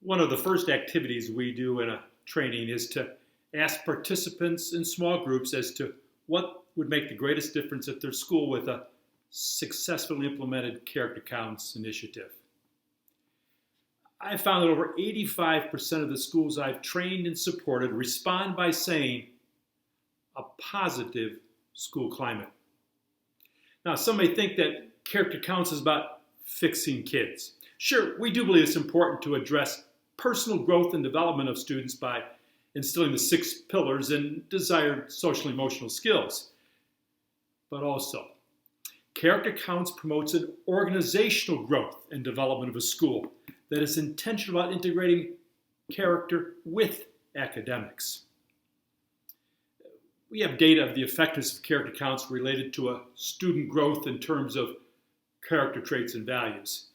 One of the first activities we do in a training is to ask participants in small groups as to what would make the greatest difference at their school with a successfully implemented character counts initiative. I found that over 85% of the schools I've trained and supported respond by saying a positive school climate. Now, some may think that character counts is about fixing kids. Sure, we do believe it's important to address personal growth and development of students by instilling the 6 pillars and desired social emotional skills. But also, character counts promotes an organizational growth and development of a school that is intentional about integrating character with academics. We have data of the effectiveness of character counts related to a student growth in terms of character traits and values.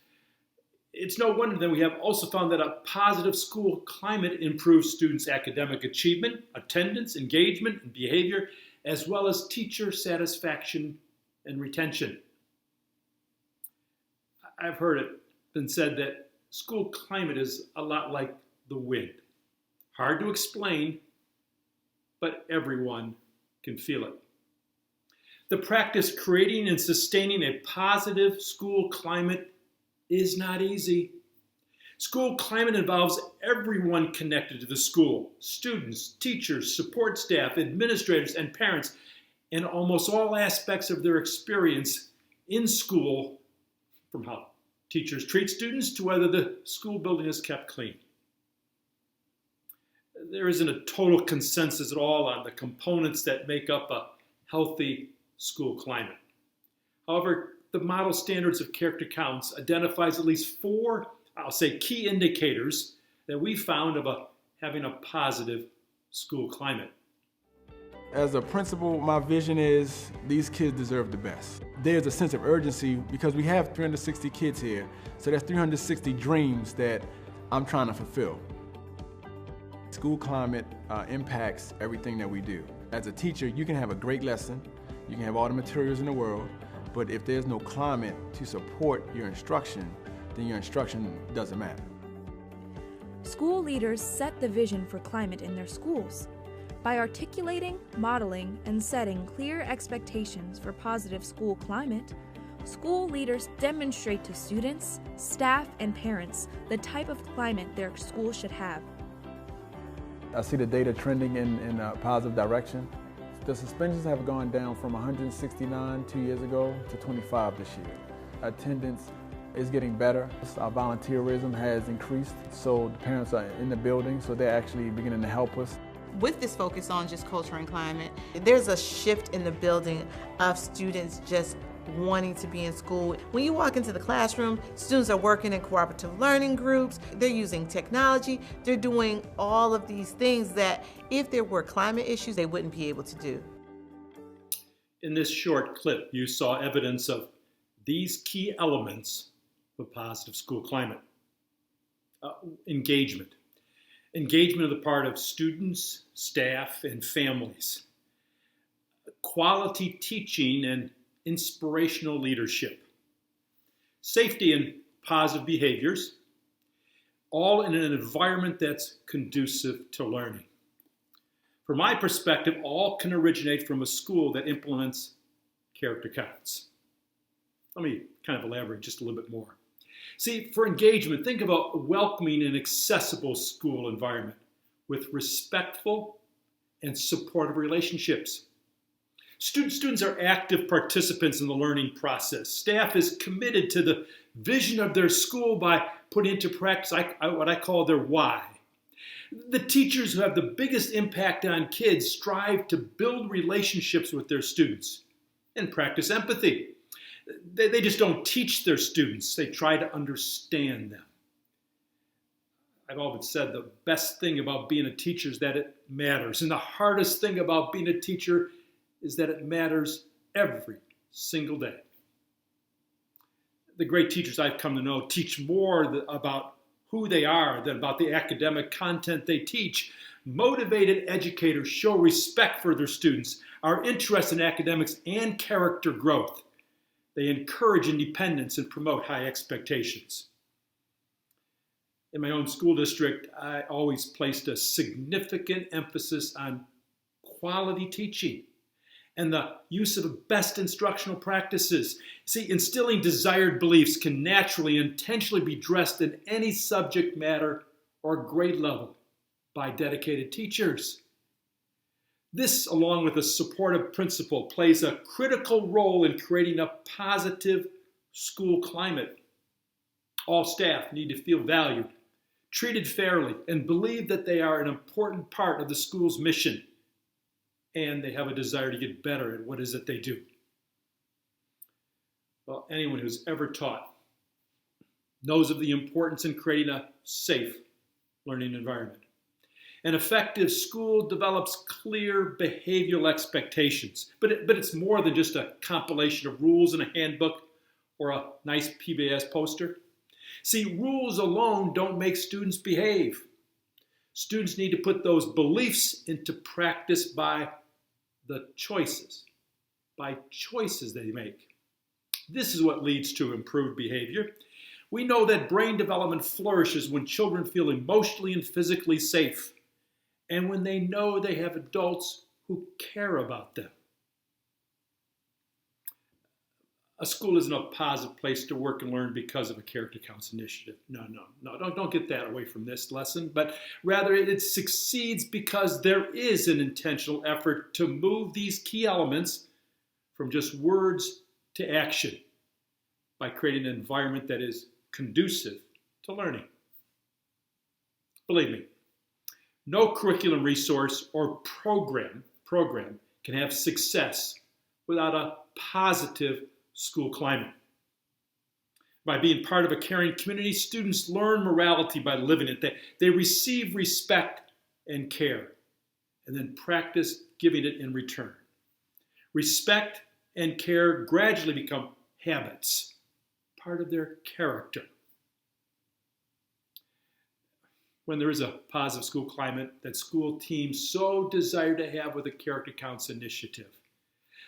It's no wonder that we have also found that a positive school climate improves students' academic achievement, attendance, engagement, and behavior, as well as teacher satisfaction and retention. I've heard it been said that school climate is a lot like the wind. Hard to explain, but everyone can feel it. The practice creating and sustaining a positive school climate is not easy. School climate involves everyone connected to the school: students, teachers, support staff, administrators, and parents, in almost all aspects of their experience in school, from how teachers treat students to whether the school building is kept clean. There isn't a total consensus at all on the components that make up a healthy school climate. However, the model standards of character counts identifies at least 4, key indicators that we found of having a positive school climate. As a principal, my vision is these kids deserve the best. There's a sense of urgency because we have 360 kids here, so that's 360 dreams that I'm trying to fulfill. School climate impacts everything that we do. As a teacher, you can have a great lesson, you can have all the materials in the world, but if there's no climate to support your instruction, then your instruction doesn't matter. School leaders set the vision for climate in their schools. By articulating, modeling, and setting clear expectations for positive school climate, school leaders demonstrate to students, staff, and parents the type of climate their school should have. I see the data trending in a positive direction. The suspensions have gone down from 169 2 years ago to 25 this year. Attendance is getting better. Our volunteerism has increased, so the parents are in the building, so they're actually beginning to help us. With this focus on just culture and climate, there's a shift in the building of students just wanting to be in school. When you walk into the classroom, students are working in cooperative learning groups, they're using technology, they're doing all of these things that if there were climate issues, they wouldn't be able to do. In this short clip, you saw evidence of these key elements of a positive school climate. Engagement. Engagement on the part of students, staff, and families. Quality teaching and inspirational leadership. Safety and positive behaviors, all in an environment that's conducive to learning. From my perspective, all can originate from a school that implements character counts. Let me kind of elaborate just a little bit more. See, for engagement, think of a welcoming and accessible school environment with respectful and supportive relationships. Students are active participants in the learning process. Staff is committed to the vision of their school by putting into practice what I call their why. The teachers who have the biggest impact on kids strive to build relationships with their students and practice empathy. They just don't teach their students, they try to understand them. I've always said the best thing about being a teacher is that it matters. And the hardest thing about being a teacher is that it matters every single day. The great teachers I've come to know teach more about who they are than about the academic content they teach. Motivated educators show respect for their students, are interested in academics and character growth. They encourage independence and promote high expectations. In my own school district, I always placed a significant emphasis on quality teaching and the use of best instructional practices. See, instilling desired beliefs can naturally and intentionally be addressed in any subject matter or grade level by dedicated teachers. This, along with a supportive principal, plays a critical role in creating a positive school climate. All staff need to feel valued, treated fairly, and believe that they are an important part of the school's mission, and they have a desire to get better at what is it they do. Well, anyone who's ever taught knows of the importance in creating a safe learning environment. An effective school develops clear behavioral expectations, but it's more than just a compilation of rules in a handbook or a nice PBS poster. See, rules alone don't make students behave. Students need to put those beliefs into practice by the choices they make. This is what leads to improved behavior. We know that brain development flourishes when children feel emotionally and physically safe, and when they know they have adults who care about them. A school isn't a positive place to work and learn because of a Character Counts initiative. No, don't get that away from this lesson, but rather it succeeds because there is an intentional effort to move these key elements from just words to action by creating an environment that is conducive to learning. Believe me, no curriculum resource or program can have success without a positive school climate. By being part of a caring community, students learn morality by living it. They receive respect and care, and then practice giving it in return. Respect and care gradually become habits, part of their character. When there is a positive school climate that school teams so desire to have with a Character Counts initiative,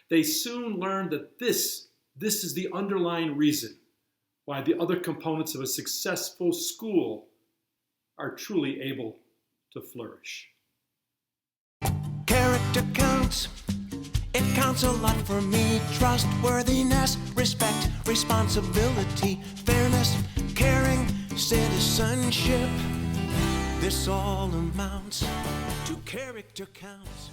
they soon learn that this is the underlying reason why the other components of a successful school are truly able to flourish. Character counts. It counts a lot for me. Trustworthiness, respect, responsibility, fairness, caring, citizenship. This all amounts to character counts.